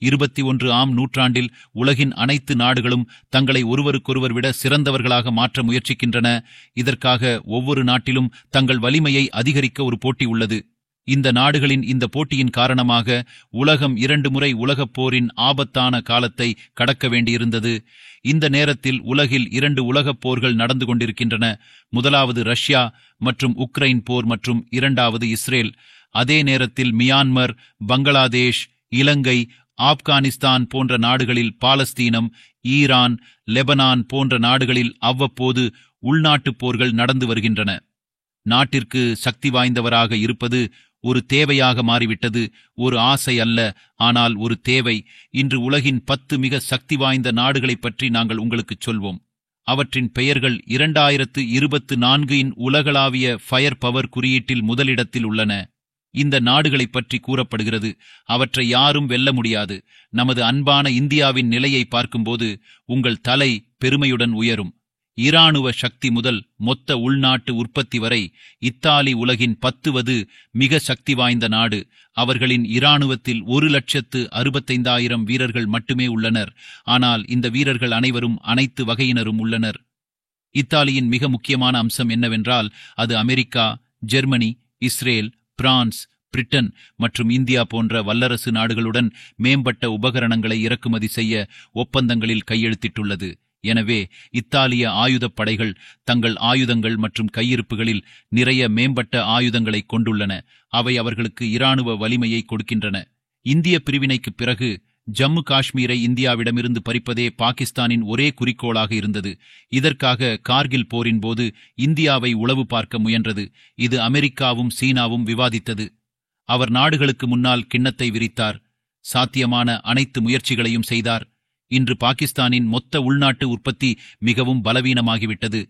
21ஆம் நூற்றாண்டில் உலகின் அனைத்து நாடுகளும் தங்களை ஒருவருக்கொருவர் விட சிறந்தவர்களாக மாற்ற முயற்சிக்கின்றன. இதற்காக ஒவ்வொரு நாட்டிலும் தங்கள் வலிமையை அதிகரிக்க ஒரு போட்டி உள்ளது. இந்த நாடுகளின் இந்த போட்டியின் காரணமாக உலகம் 2 முறை உலகப் போரின் ஆபத்தான காலத்தை கடக்க வேண்டியிருந்தது. இந்த நேரத்தில் உலகில் 2 உலகப் போர்கள் நடந்து கொண்டிருக்கின்றன. முதலாவது ரஷ்யா மற்றும் உக்ரைன் போர் மற்றும் இரண்டாவது இஸ்ரேல். அதே நேரத்தில் மியான்மர், பங்களாதேஷ், இலங்கை, ஆப்கானிஸ்தான் போன்ற நாடுகளில் பாலஸ்தீனம், ஈரான், லெபனான் போன்ற நாடுகளில் அவ்வப்போது உள்நாட்டுப் போர்கள் நடந்து வருகின்றன. நாட்டிற்கு சக்தி வாய்ந்தவராக இருப்பது ஒரு தேவையாக மாறிவிட்டது. ஒரு ஆசை அல்ல, ஆனால் ஒரு தேவை. இன்று உலகின் 10 மிக சக்தி வாய்ந்த நாடுகளைப் பற்றி நாங்கள் உங்களுக்குச் சொல்வோம். அவற்றின் பெயர்கள் 2024 உலகளாவிய ஃபயர் பவர் குறியீட்டில் முதலிடத்தில் உள்ளன. இந்த நாடுகளைப் பற்றி கூறப்படுகிறது. அவற்றை யாரும் வெல்ல முடியாது. நமது அன்பான இந்தியாவின் நிலையை பார்க்கும்போது உங்கள் தலை பெருமையுடன் உயரும். இராணுவ சக்தி முதல் மொத்த உள்நாட்டு உற்பத்தி வரை இத்தாலி உலகின் 10வது மிக சக்தி வாய்ந்த நாடு. அவர்களின் இராணுவத்தில் 1,65,000 வீரர்கள் மட்டுமே உள்ளனர். ஆனால் இந்த வீரர்கள் அனைவரும் அனைத்து வகையினரும் உள்ளனர். இத்தாலியின் மிக முக்கியமான அம்சம் என்னவென்றால் அது America, Germany, Israel, France, Britain மற்றும் இந்தியா போன்ற வல்லரசு நாடுகளுடன் மேம்பட்ட உபகரணங்களை இறக்குமதி செய்ய ஒப்பந்தங்களில் கையெழுத்திட்டுள்ளது. எனவே இத்தாலிய ஆயுதப் படைகள் தங்கள் ஆயுதங்கள் மற்றும் கையிருப்புகளில் நிறைய மேம்பட்ட ஆயுதங்களை கொண்டுள்ளன. அவை அவர்களுக்கு இராணுவ வலிமையை கொடுக்கின்றன. இந்திய பிரிவினைக்குப் பிறகு ஜம்மு காஷ்மீரை இந்தியாவிடமிருந்து பறிப்பதே பாகிஸ்தானின் ஒரே குறிக்கோளாக இருந்தது. இதற்காக கார்கில் போரின் போது இந்தியாவை உளவு பார்க்க முயன்றது. இது அமெரிக்காவும் சீனாவும் விவாதித்தது. அவர் நாடுகளுக்கு முன்னால் கிண்ணத்தை விரித்தார். சாத்தியமான அனைத்து முயற்சிகளையும் செய்தார். இன்று பாகிஸ்தானின் மொத்த உள்நாட்டு உற்பத்தி மிகவும் பலவீனமாகிவிட்டது.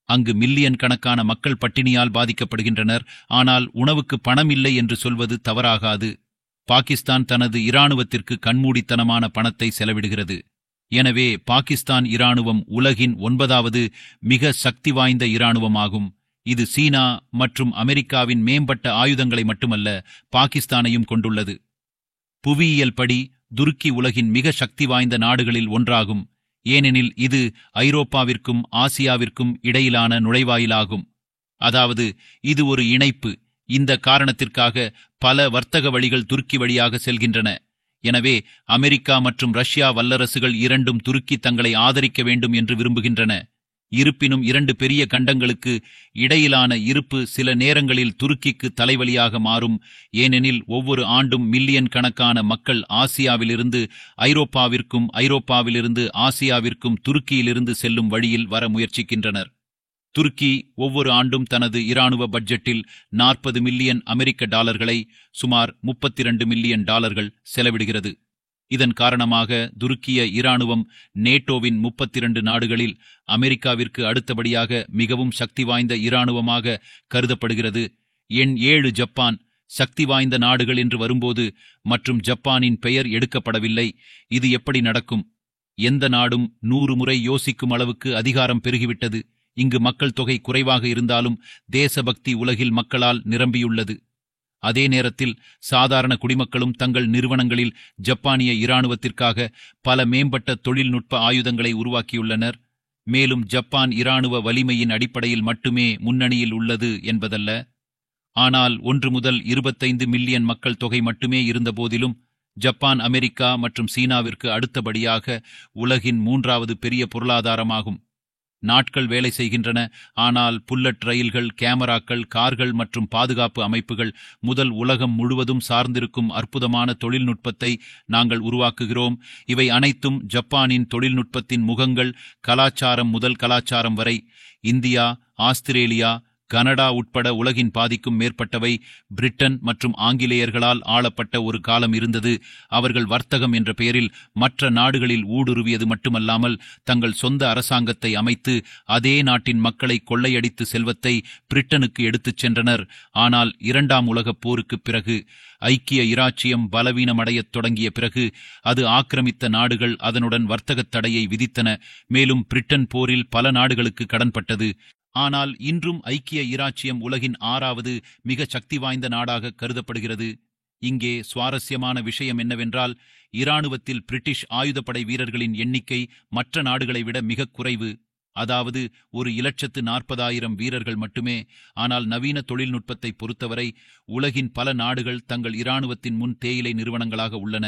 அங்கு மில்லியன் கணக்கான மக்கள் பட்டினியால் பாதிக்கப்படுகின்றனர். ஆனால் உணவுக்கு பணம் இல்லை என்று சொல்வது தவறாகாது. பாகிஸ்தான் தனது இராணுவத்திற்கு கண்மூடித்தனமான பணத்தை செலவிடுகிறது. எனவே பாகிஸ்தான் இராணுவம் உலகின் 9வது மிக சக்தி வாய்ந்த இராணுவமாகும். இது சீனா மற்றும் அமெரிக்காவின் மேம்பட்ட ஆயுதங்களை மட்டுமல்ல, பாகிஸ்தானையும் கொண்டுள்ளது. புவியியல் படி துருக்கி உலகின் மிக சக்தி வாய்ந்த நாடுகளில் ஒன்றாகும். ஏனெனில் இது ஐரோப்பாவிற்கும் ஆசியாவிற்கும் இடையிலான நுழைவாயிலாகும். அதாவது இது ஒரு இணைப்பு. இந்த காரணத்திற்காக பல வர்த்தக வழிகள் துருக்கி வழியாக செல்கின்றன. எனவே அமெரிக்கா மற்றும் ரஷ்யா வல்லரசுகள் இரண்டும் துருக்கி தங்களை ஆதரிக்க வேண்டும் என்று விரும்புகின்றன. இருப்பினும் 2 பெரிய கண்டங்களுக்கு இடையிலான இருப்பு சில நேரங்களில் துருக்கிக்கு தலைவலியாக மாறும். ஏனெனில் ஒவ்வொரு ஆண்டும் மில்லியன் கணக்கான மக்கள் ஆசியாவிலிருந்து ஐரோப்பாவிற்கும், ஐரோப்பாவிலிருந்து ஆசியாவிற்கும் துருக்கியிலிருந்து செல்லும் வழியில் வர முயற்சிக்கின்றனர். துருக்கி ஒவ்வொரு ஆண்டும் தனது இராணுவ பட்ஜெட்டில் 40 மில்லியன் அமெரிக்க டாலர்களை, சுமார் 32 மில்லியன் டாலர்கள் செலவிடுகிறது. இதன் காரணமாக துருக்கிய இராணுவம் நேட்டோவின் 32 நாடுகளில் அமெரிக்காவிற்கு அடுத்தபடியாக மிகவும் சக்தி வாய்ந்த இராணுவமாக கருதப்படுகிறது. எண் 7 ஜப்பான். சக்தி வாய்ந்த நாடுகள் என்று வரும்போது மற்றும் ஜப்பானின் பெயர் எடுக்கப்படவில்லை. இது எப்படி நடக்கும்? எந்த நாடும் 100 முறை யோசிக்கும் அளவுக்கு அதிகாரம் பெருகிவிட்டது. இங்கு மக்கள் தொகை குறைவாக இருந்தாலும் தேசபக்தி உலகில் மக்களால் நிரம்பியுள்ளது. அதே நேரத்தில் சாதாரண குடிமக்களும் தங்கள் நிறுவனங்களில் ஜப்பானிய இராணுவத்திற்காக பல மேம்பட்ட தொழில்நுட்ப ஆயுதங்களை உருவாக்கியுள்ளனர். மேலும் ஜப்பான் இராணுவ வலிமையின் அடிப்படையில் மட்டுமே முன்னணியில் உள்ளது என்பதல்ல. ஆனால் 1 முதல் 25 மில்லியன் மக்கள் தொகை மட்டுமே இருந்தபோதிலும் ஜப்பான் அமெரிக்கா மற்றும் சீனாவிற்கு அடுத்தபடியாக உலகின் 3வது பெரிய பொருளாதாரமாகும். நாட்கள் வேலை செய்கின்றன. ஆனால் புல்லட் ரயில்கள், கேமராக்கள், கார்கள் மற்றும் பாதுகாப்பு அமைப்புகள் முதல் உலகம் முழுவதும் சார்ந்திருக்கும் அற்புதமான தொழில்நுட்பத்தை நாங்கள் உருவாக்குகிறோம். இவை அனைத்தும் ஜப்பானின் தொழில்நுட்பத்தின் முகங்கள். கலாச்சாரம் முதல் கலாச்சாரம் வரை. இந்தியா, ஆஸ்திரேலியா, கனடா உட்பட உலகின் பாதிக்கும் மேற்பட்டவை பிரிட்டன் மற்றும் ஆங்கிலேயர்களால் ஆளப்பட்ட ஒரு காலம் இருந்தது. அவர்கள் வர்த்தகம் என்ற பெயரில் மற்ற நாடுகளில் ஊடுருவியது மட்டுமல்லாமல் தங்கள் சொந்த அரசாங்கத்தை அமைத்து அதே நாட்டின் மக்களை கொள்ளையடித்து செல்வத்தை பிரிட்டனுக்கு எடுத்துச் சென்றனர். ஆனால் 2ஆம் உலகப் போருக்குப் பிறகு ஐக்கிய இராச்சியம் பலவீனமடையத் தொடங்கிய பிறகு அது ஆக்கிரமித்த நாடுகள் அதனுடன் வர்த்தகத் தடையை விதித்தன. மேலும் பிரிட்டன் போரில் பல நாடுகளுக்கு கடன்பட்டது. ஆனால் இன்றும் ஐக்கிய இராச்சியம் உலகின் 6வது மிக சக்தி வாய்ந்த நாடாக கருதப்படுகிறது. இங்கே சுவாரஸ்யமான விஷயம் என்னவென்றால், இராணுவத்தில் பிரிட்டிஷ் ஆயுதப்படை வீரர்களின் எண்ணிக்கை மற்ற நாடுகளை விட மிகக் குறைவு. அதாவது 1,40,000 வீரர்கள் மட்டுமே. ஆனால் நவீன தொழில்நுட்பத்தை பொறுத்தவரை உலகின் பல நாடுகள் தங்கள் இராணுவத்தின் முன் தேயிலை நிறுவனங்களாக உள்ளன.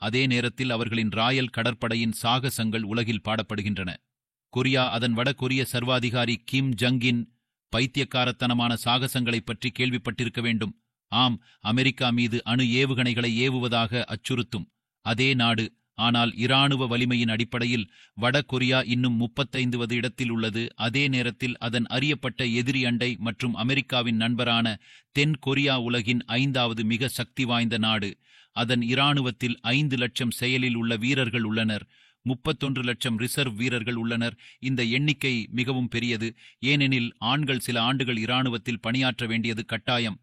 அதே நேரத்தில் அவர்களின் ராயல் கடற்படையின் சாகசங்கள் உலகில் பாடப்படுகின்றன. கொரியா அதன் வட கொரிய சர்வாதிகாரி கிம் ஜங்கின் பைத்தியக்காரத்தனமான சாகசங்களைப் பற்றி கேள்விப்பட்டிருக்க வேண்டும். ஆம், அமெரிக்கா மீது அணு ஏவுகணைகளை ஏவுவதாக அச்சுறுத்தும் அதே நாடு. ஆனால் இராணுவ வலிமையின் அடிப்படையில் வட கொரியா இன்னும் 35வது இடத்தில் உள்ளது. அதே நேரத்தில் அதன் அறியப்பட்ட எதிரி அண்டை மற்றும் அமெரிக்காவின் நண்பரான தென் கொரியா உலகின் 5வது மிக சக்தி வாய்ந்த நாடு. அதன் இராணுவத்தில் 5 லட்சம் செயலில் உள்ள வீரர்கள் உள்ளனர். 31 லட்சம் ரிசர்வ் வீரர்கள் உள்ளனர். இந்த எண்ணிக்கை மிகவும் பெரியது, ஏனெனில் ஆண்கள் சில ஆண்டுகள் இராணுவத்தில் பணியாற்ற வேண்டியது கட்டாயம்.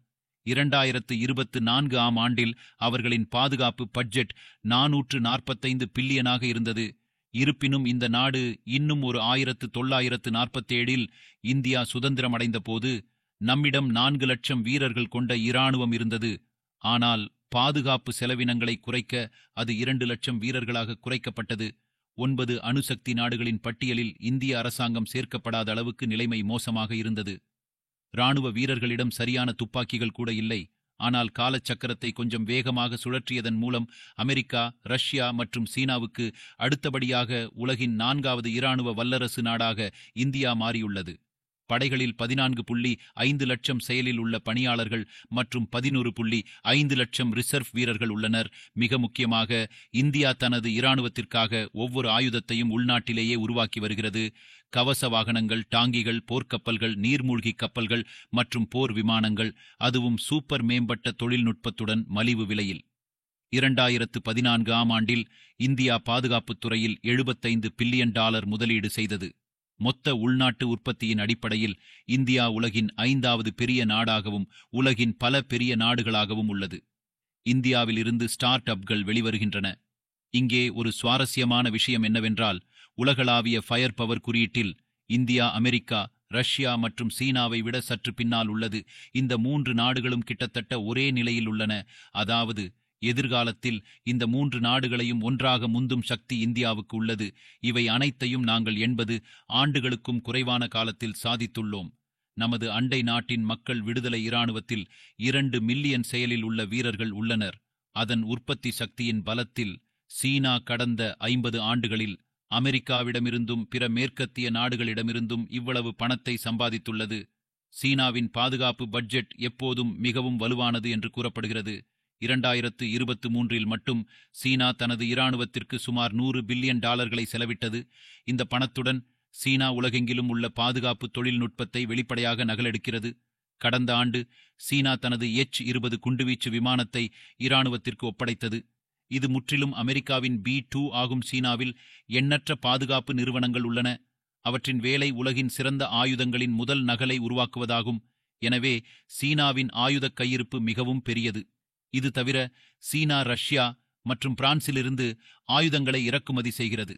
2024 ஆம் ஆண்டில் அவர்களின் பாதுகாப்பு பட்ஜெட் 445 பில்லியனாக இருந்தது. இருப்பினும் இந்த நாடு இன்னும் ஒரு 1947இல் இந்தியா சுதந்திரமடைந்த போது நம்மிடம் 4 லட்சம் வீரர்கள் கொண்ட இராணுவம் இருந்தது. ஆனால் பாதுகாப்பு செலவினங்களை குறைக்க அது 2 லட்சம் வீரர்களாக குறைக்கப்பட்டது. 9 அணுசக்தி நாடுகளின் பட்டியலில் இந்திய அரசாங்கம் சேர்க்கப்படாத அளவுக்கு நிலைமை மோசமாக இருந்தது. இராணுவ வீரர்களிடம் சரியான துப்பாக்கிகள் கூட இல்லை. ஆனால் காலச்சக்கரத்தை கொஞ்சம் வேகமாக சுழற்றியதன் மூலம் அமெரிக்கா, ரஷ்யா மற்றும் சீனாவுக்கு அடுத்தபடியாக உலகின் 4வது இராணுவ வல்லரசு நாடாக இந்தியா மாறியுள்ளது. படைகளில் 14.5 லட்சம் செயலில் உள்ள பணியாளர்கள் மற்றும் 11.5 லட்சம் ரிசர்வ் வீரர்கள் உள்ளனர். மிக முக்கியமாக, இந்தியா தனது இராணுவத்திற்காக ஒவ்வொரு ஆயுதத்தையும் உள்நாட்டிலேயே உருவாக்கி வருகிறது. கவச வாகனங்கள், டாங்கிகள், போர்க்கப்பல்கள், நீர்மூழ்கி கப்பல்கள் மற்றும் போர் விமானங்கள், அதுவும் சூப்பர் மேம்பட்ட தொழில்நுட்பத்துடன் மலிவு விலையில். 2014 ஆம் ஆண்டில் இந்தியா பாதுகாப்புத் துறையில் $75 பில்லியன் முதலீடு செய்தது. மொத்த உள்நாட்டு உற்பத்தியின் அடிப்படையில் இந்தியா உலகின் 5வது பெரிய நாடாகவும் உலகின் பல பெரிய நாடுகளாகவும் உள்ளது. இந்தியாவில் இருந்து ஸ்டார்ட் அப்கள் வெளிவருகின்றன. இங்கே ஒரு சுவாரஸ்யமான விஷயம் என்னவென்றால், உலகளாவிய ஃபயர் பவர் குறியீட்டில் இந்தியா அமெரிக்கா, ரஷ்யா மற்றும் சீனாவை விட சற்று பின்னால் உள்ளது. இந்த 3 நாடுகளும் கிட்டத்தட்ட ஒரே நிலையில் உள்ளன. அதாவது எதிர்காலத்தில் இந்த 3 நாடுகளையும் ஒன்றாக முந்தும் சக்தி இந்தியாவுக்கு உள்ளது. இவை அனைத்தையும் நாங்கள் 80 ஆண்டுகளுக்கும் குறைவான காலத்தில் சாதித்துள்ளோம். நமது அண்டை நாட்டின் மக்கள் விடுதலை இராணுவத்தில் 2 மில்லியன் செயலில் உள்ள வீரர்கள் உள்ளனர். அதன் உற்பத்தி சக்தியின் பலத்தில் சீனா கடந்த 50 ஆண்டுகளில் அமெரிக்காவிடமிருந்தும் பிற மேற்கத்திய நாடுகளிடமிருந்தும் இவ்வளவு பணத்தை சம்பாதித்துள்ளது. சீனாவின் பாதுகாப்பு பட்ஜெட் எப்போதும் மிகவும் வலுவானது என்று கூறப்படுகிறது. 2023இல் மட்டும் சீனா தனது இராணுவத்திற்கு சுமார் $100 பில்லியன் செலவிட்டது. இந்த பணத்துடன் சீனா உலகெங்கிலும் உள்ள பாதுகாப்பு தொழில்நுட்பத்தை வெளிப்படையாக நகலெடுக்கிறது. கடந்த ஆண்டு சீனா தனது H-20 குண்டுவீச்சு விமானத்தை இராணுவத்திற்கு ஒப்படைத்தது. இது முற்றிலும் அமெரிக்காவின் B-2 ஆகும். சீனாவில் எண்ணற்ற பாதுகாப்பு நிறுவனங்கள் உள்ளன. அவற்றின் வேலை உலகின் சிறந்த ஆயுதங்களின் முதல் நகலை உருவாக்குவதாகும். எனவே சீனாவின் ஆயுதக் கையிருப்பு மிகவும் பெரியது. இது தவிர சீனா ரஷ்யா மற்றும் பிரான்சிலிருந்து ஆயுதங்களை இறக்குமதி செய்கிறது.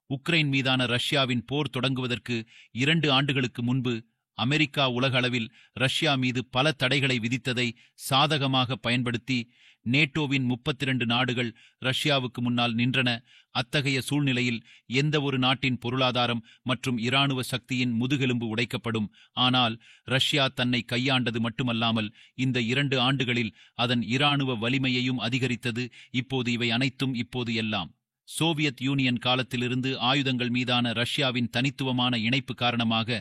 உக்ரைன் மீதான ரஷ்யாவின் போர் தொடங்குவதற்கு 2 ஆண்டுகளுக்கு முன்பு அமெரிக்கா உலக அளவில் ரஷ்யா மீது பல தடைகளை விதித்ததை சாதகமாக பயன்படுத்தி நேட்டோவின் 32 நாடுகள் ரஷ்யாவுக்கு முன்னால் நின்றன. அத்தகைய சூழ்நிலையில் எந்த ஒரு நாட்டின் பொருளாதாரம் மற்றும் இராணுவ சக்தியின் முதுகெலும்பு உடைக்கப்படும். ஆனால் ரஷ்யா தன்னை கையாண்டது மட்டுமல்லாமல் இந்த 2 ஆண்டுகளில் அதன் இராணுவ வலிமையையும் அதிகரித்தது. இப்போது இவை அனைத்தும் இப்போது எல்லாம் சோவியத் யூனியன் காலத்திலிருந்து ஆயுதங்கள் மீதான ரஷ்யாவின் தனித்துவமான இணைப்பு காரணமாக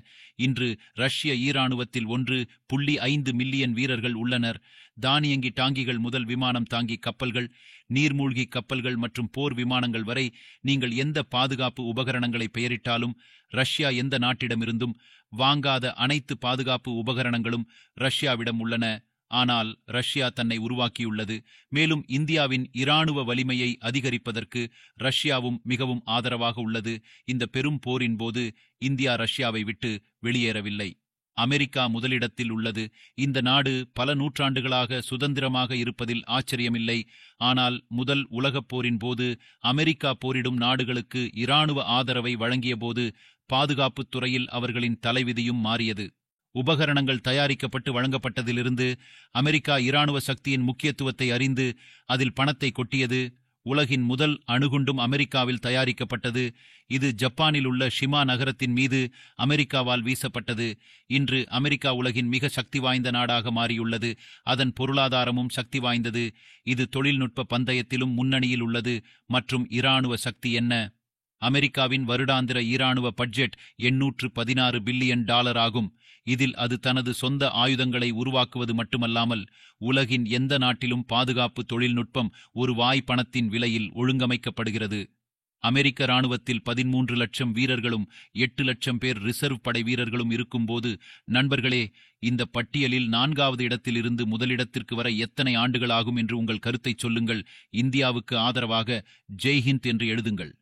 இன்று ரஷ்ய ஈராணுவத்தில் 1.5 மில்லியன் வீரர்கள் உள்ளனர். தானியங்கி டாங்கிகள் முதல் விமானம் தாங்கி கப்பல்கள், நீர்மூழ்கி கப்பல்கள் மற்றும் போர் விமானங்கள் வரை நீங்கள் எந்த பாதுகாப்பு உபகரணங்களை பெயரிட்டாலும் ரஷ்யா எந்த நாட்டிடமிருந்தும் வாங்காத அனைத்து பாதுகாப்பு உபகரணங்களும் ரஷ்யாவிடம் உள்ளன. ஆனால் ரஷ்யா தன்னை உருவாக்கியுள்ளது. மேலும் இந்தியாவின் இராணுவ வலிமையை அதிகரிப்பதற்கு ரஷ்யாவும் மிகவும் ஆதரவாக உள்ளது. இந்த பெரும் போரின் போது இந்தியா ரஷ்யாவை விட்டு வெளியேறவில்லை. அமெரிக்கா முதலிடத்தில் உள்ளது. இந்த நாடு பல நூற்றாண்டுகளாக சுதந்திரமாக இருப்பதில் ஆச்சரியமில்லை. ஆனால் முதல் உலகப் போரின் போது அமெரிக்கா போரிடும் நாடுகளுக்கு இராணுவ ஆதரவை வழங்கிய போது பாதுகாப்புத் துறையில் அவர்களின் தலைவிதியும் மாறியது. உபகரணங்கள் தயாரிக்கப்பட்டு வழங்கப்பட்டதிலிருந்து அமெரிக்கா இராணுவ சக்தியின் முக்கியத்துவத்தை அறிந்து அதில் பணத்தை கொட்டியது. உலகின் முதல் அணுகுண்டும் அமெரிக்காவில் தயாரிக்கப்பட்டது. இது ஜப்பானில் உள்ள ஷிமா நகரத்தின் மீது அமெரிக்காவால் வீசப்பட்டது. இன்று அமெரிக்கா உலகின் மிக சக்தி வாய்ந்த நாடாக மாறியுள்ளது. அதன் பொருளாதாரமும் சக்தி வாய்ந்தது. இது தொழில்நுட்ப பந்தயத்திலும் முன்னணியில் உள்ளது. மற்றும் இராணுவ சக்தி என்ன? அமெரிக்காவின் வருடாந்திர இராணுவ பட்ஜெட் $816 பில்லியன் ஆகும். இதில் அது தனது சொந்த ஆயுதங்களை உருவாக்குவது மட்டுமல்லாமல் உலகின் எந்த நாட்டிலும் பாதுகாப்பு தொழில்நுட்பம் ஒரு வாய் பணத்தின் விலையில் ஒழுங்கமைக்கப்படுகிறது. அமெரிக்க இராணுவத்தில் 13 லட்சம் வீரர்களும் 8 லட்சம் பேர் ரிசர்வ் படை வீரர்களும் இருக்கும்போது, நண்பர்களே, இந்த பட்டியலில் 4வது இடத்திலிருந்து முதலிடத்திற்கு வர எத்தனை ஆண்டுகள் ஆகும் என்று உங்கள் கருத்தை சொல்லுங்கள். இந்தியாவுக்கு ஆதரவாக ஜெய்ஹிந்த் என்று எழுதுங்கள்.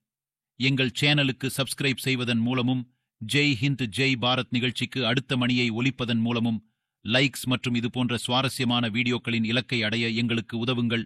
எங்கள் சேனலுக்கு சப்ஸ்கிரைப் செய்வதன் மூலமும், ஜெய் ஹிந்த் ஜெய் பாரத் நிகழ்ச்சிக்கு அடுத்த மணியை ஒலிப்பதன் மூலமும் லைக்ஸ் மற்றும் இதுபோன்ற சுவாரஸ்யமான வீடியோக்களின் இலக்கை அடைய எங்களுக்கு உதவுங்கள்.